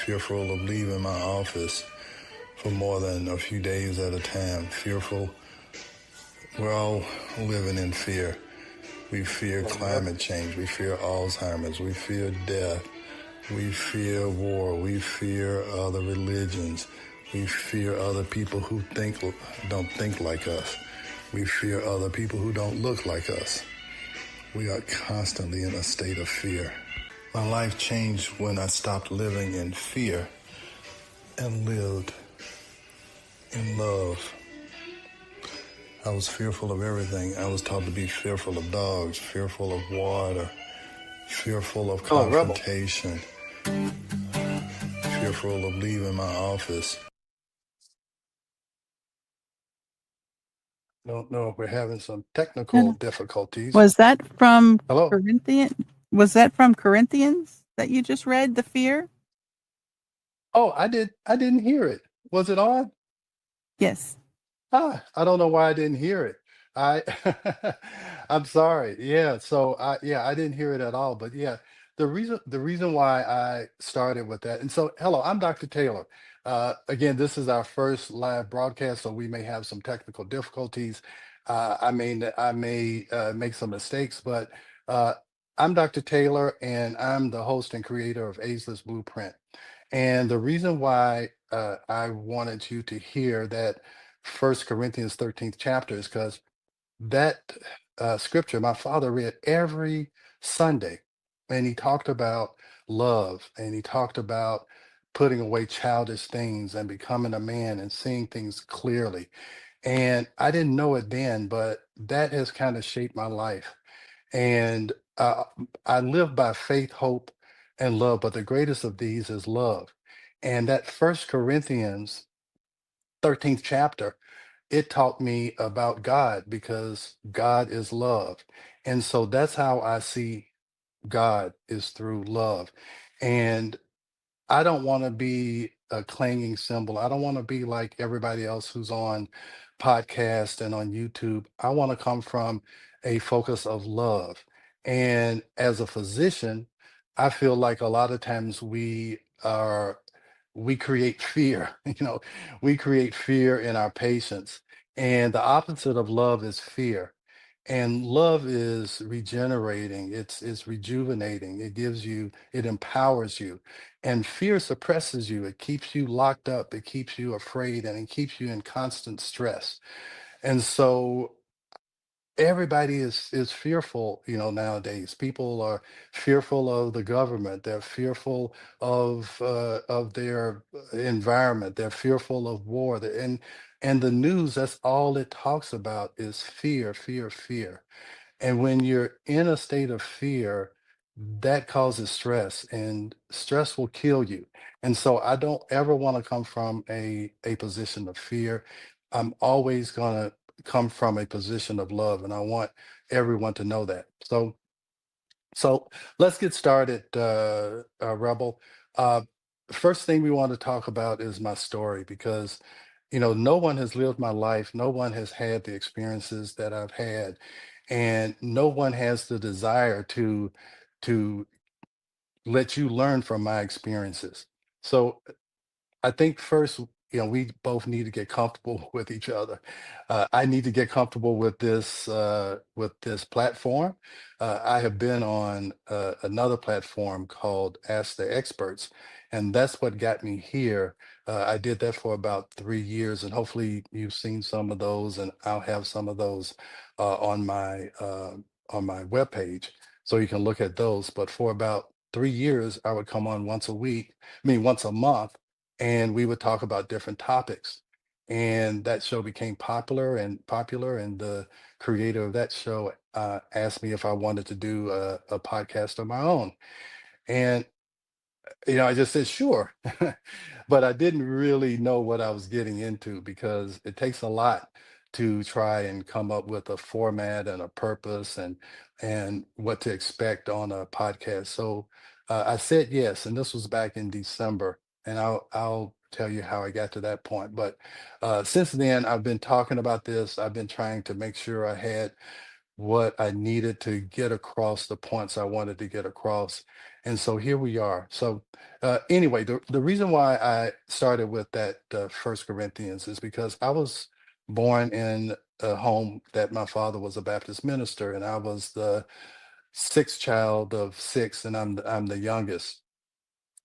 fearful of leaving my office for more than a few days at a time, fearful. We're all living in fear. We fear climate change. We fear Alzheimer's. We fear death. We fear war. We fear other religions. We fear other people who don't think like us. We fear other people who don't look like us. We are constantly in a state of fear. My life changed when I stopped living in fear and lived in love. I was fearful of everything. I was taught to be fearful of dogs, fearful of water, fearful of Hello, Rebel. confrontation, fearful of leaving my office. Don't know if we're having some technical difficulties. Was that from Hello? Corinthians? Was that from Corinthians that you just read, the fear? Oh, I didn't hear it. Was it on? Yes. I don't know why I didn't hear it. I I'm sorry. Yeah, so I didn't hear it at all. But yeah, the reason why I started with that. And so hello, I'm Dr. Taylor. Again, this is our first live broadcast, so we may have some technical difficulties. I may make some mistakes, but uh, I'm Dr. Taylor, and I'm the host and creator of Ageless Blueprint. And the reason why I wanted you to hear that First Corinthians 13th chapter is because that scripture my father read every Sunday, and he talked about love, and he talked about putting away childish things and becoming a man and seeing things clearly. And I didn't know it then, but that has kind of shaped my life. And I live by faith, hope, and love, but the greatest of these is love. And that First Corinthians 13th chapter, it taught me about God because God is love. And so that's how I see God, is through love. And I don't want to be a clanging cymbal. I don't want to be like everybody else who's on podcast and on YouTube. I want to come from a focus of love. And as a physician, I feel like a lot of times we create fear. We create fear in our patients. And the opposite of love is fear. And love is regenerating, it's rejuvenating, it empowers you. And fear suppresses you, it keeps you locked up, it keeps you afraid, and it keeps you in constant stress. And so everybody is fearful, nowadays. People are fearful of the government, they're fearful of their environment, they're fearful of war. And the news, that's all it talks about, is fear, fear, fear. And when you're in a state of fear, that causes stress, and stress will kill you. And so I don't ever want to come from a position of fear. I'm always going to come from a position of love, and I want everyone to know that. So let's get started, Rebel. Uh, First thing we want to talk about is my story, because no one has lived my life, no one has had the experiences that I've had, and no one has the desire to let you learn from my experiences. So I think first, we both need to get comfortable with each other. I need to get comfortable with this platform. I have been on another platform called Ask the Experts, and that's what got me here. I did that for about 3 years, and hopefully you've seen some of those, and I'll have some of those on my webpage, so you can look at those. But for about 3 years, I would come on once a week, I mean once a month, and we would talk about different topics. And that show became popular, and the creator of that show asked me if I wanted to do a podcast of my own. And I just said sure, but I didn't really know what I was getting into, because it takes a lot to try and come up with a format and a purpose, and what to expect on a podcast. So I said yes, and this was back in December, and I'll tell you how I got to that point. But since then, I've been talking about this. I've been trying to make sure I had what I needed to get across the points I wanted to get across. And so here we are. So anyway, the reason why I started with that First Corinthians is because I was born in a home that my father was a Baptist minister, and I was the sixth child of six, and I'm the youngest.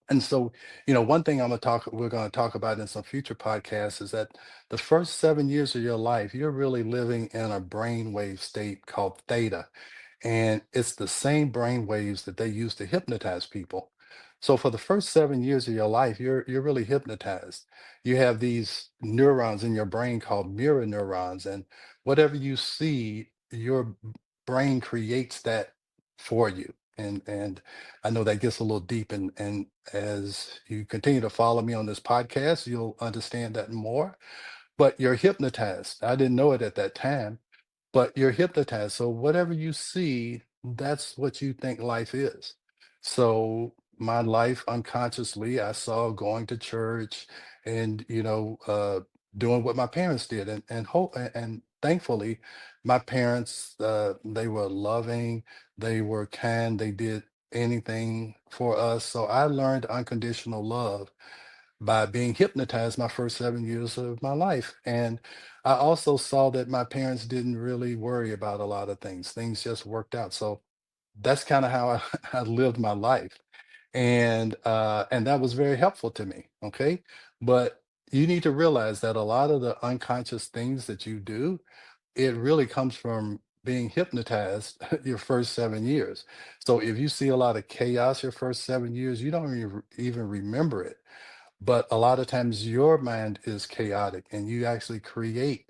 And so, one thing we're gonna talk about in some future podcasts is that the first 7 years of your life, you're really living in a brainwave state called theta. And it's the same brain waves that they use to hypnotize people. So for the first 7 years of your life, you're really hypnotized. You have these neurons in your brain called mirror neurons, and whatever you see, your brain creates that for you. And I know that gets a little deep, and as you continue to follow me on this podcast, you'll understand that more. But you're hypnotized. I didn't know it at that time, but you're hypnotized. So whatever you see, that's what you think life is. So my life unconsciously, I saw going to church and doing what my parents did, and thankfully, my parents they were loving, they were kind, they did anything for us. So I learned unconditional love by being hypnotized my first 7 years of my life. And I also saw that my parents didn't really worry about a lot of things. Things just worked out. So that's kind of how I lived my life. And that was very helpful to me. Okay. But you need to realize that a lot of the unconscious things that you do, it really comes from being hypnotized your first 7 years. So if you see a lot of chaos your first 7 years, you don't even remember it, but a lot of times your mind is chaotic and you actually create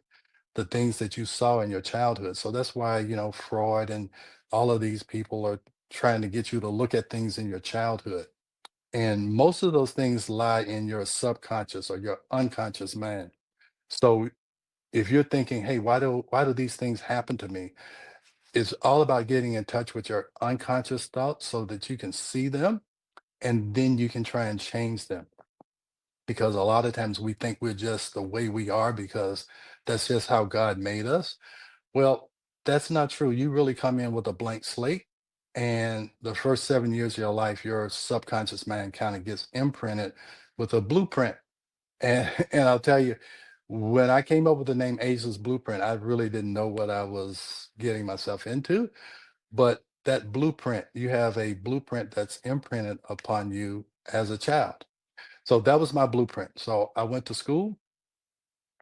the things that you saw in your childhood. So that's why, Freud and all of these people are trying to get you to look at things in your childhood. And most of those things lie in your subconscious or your unconscious mind. So if you're thinking, hey, why do these things happen to me? It's all about getting in touch with your unconscious thoughts so that you can see them and then you can try and change them, because a lot of times we think we're just the way we are because that's just how God made us. Well, that's not true. You really come in with a blank slate, and the first 7 years of your life, your subconscious mind kind of gets imprinted with a blueprint. And and I'll tell you, when I came up with the name Ageless Blueprint, I really didn't know what I was getting myself into. But that blueprint, you have a blueprint that's imprinted upon you as a child. So that was my blueprint. So I went to school,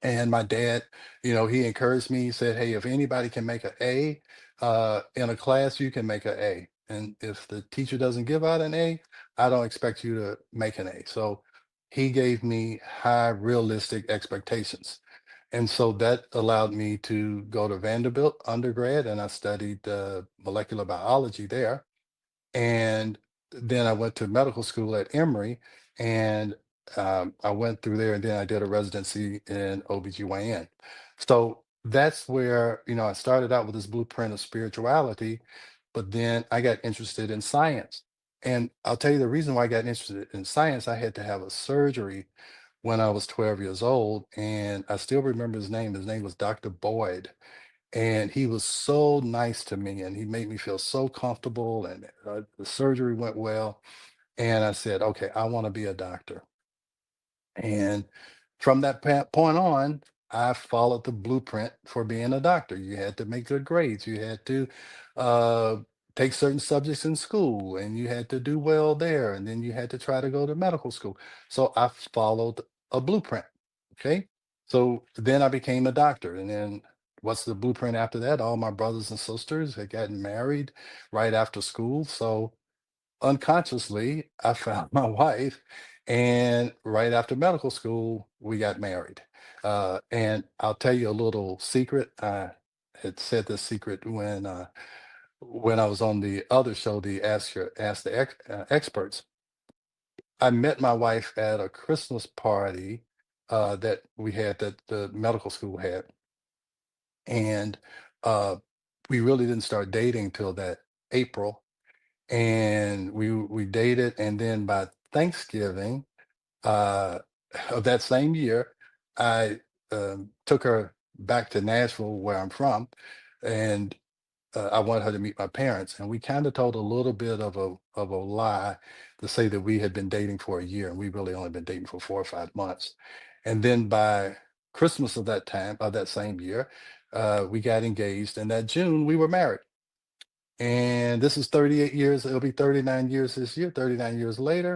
and my dad, he encouraged me. He said, "Hey, if anybody can make an A in a class, you can make an A. And if the teacher doesn't give out an A, I don't expect you to make an A." So he gave me high realistic expectations. And so that allowed me to go to Vanderbilt undergrad, and I studied molecular biology there. And then I went to medical school at Emory, and I went through there, and then I did a residency in OBGYN. So that's where, I started out with this blueprint of spirituality, but then I got interested in science. And I'll tell you the reason why I got interested in science. I had to have a surgery when I was 12 years old, and I still remember his name. His name was Dr. Boyd, and he was so nice to me, and he made me feel so comfortable, and the surgery went well, and I said, okay, I want to be a doctor. And from that point on, I followed the blueprint for being a doctor. You had to make good grades, you had to uh, take certain subjects in school, and you had to do well there, and then you had to try to go to medical school. So I followed a blueprint. Okay. So then I became a doctor. And then what's the blueprint after that? All my brothers and sisters had gotten married right after school. So unconsciously, I found my wife, and right after medical school, we got married. And I'll tell you a little secret. I had said this secret when I was on the other show, the Ask the Experts. I met my wife at a Christmas party that we had, that the medical school had, and uh, we really didn't start dating till that April. And we dated, and then by Thanksgiving uh, of that same year, I took her back to Nashville, where I'm from, and I wanted her to meet my parents, and we kind of told a little bit of a lie to say that we had been dating for a year, and we really only been dating for 4 or 5 months. And then by Christmas of that time, of that same year, we got engaged, and that June we were married. And this is 38 years. It'll be 39 years this year. 39 years later.